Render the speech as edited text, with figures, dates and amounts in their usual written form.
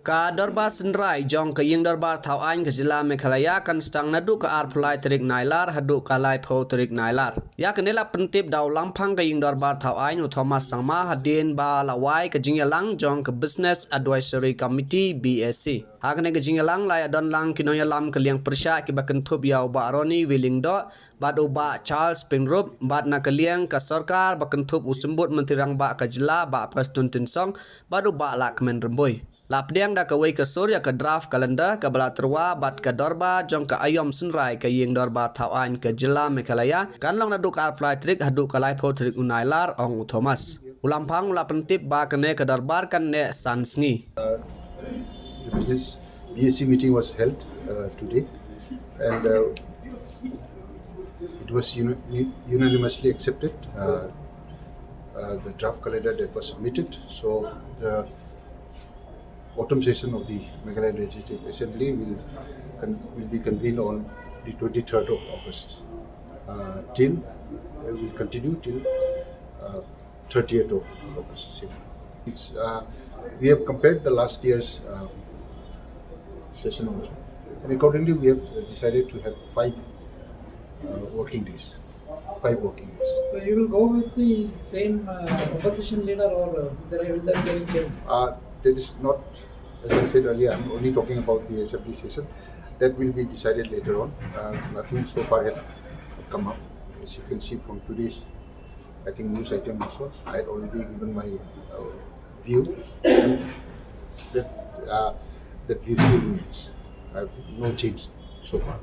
Ka Dorbar Synrai jong ka ying Dorbar thau ain ka Jylla Meghalaya kan stang nadu ka ar phlai trik Nailar hadu ka lai pho trik Nailar. Ya kanela pentip daw lampang ka ying Dorbar thau ain Thomas Sangma hadin ba lawai ka jingyalang jong ka Business Advisory Committee BSC. Hakane ka jingyalang lai adon lang kinoya lam ka liang persya ki bakan thup yaw ba Roni Willing do bad uba Charles Pinrup bad na ka liang ka sarkar bakan thup usumbut mentirang ba ka Jylla ba Preston Tinsong bad uba la kemen remboi. Lapdiang da kawai ke surya ke draft kalender ke bala terwa bat ke Dorbar jong ke ayom Synrai ke ying Dorbar thawan ke Jylla Meghalaya kan long nadu ka fly trick hadu ka lai pho trick Nailar ong Thomas ulampang ula pentip ba kene ke Dorbar kan ne Sngi. The business BSC meeting was held today, and it was unanimously accepted. The draft calendar that was submitted, so the autumn session of the Meghalaya Legislative Assembly will be convened on the 23rd of August. Will continue till 30th of August. We have compared the last year's session also, and accordingly we have decided to have 5 working days. 5 working days. So you will go with the same opposition leader, or will there be any change? That is not, as I said earlier, I'm only talking about the assembly session. That will be decided later on. Nothing so far had come up. As you can see from today's, I think, news item also, I had already given my view, and that view still remains. No change so far.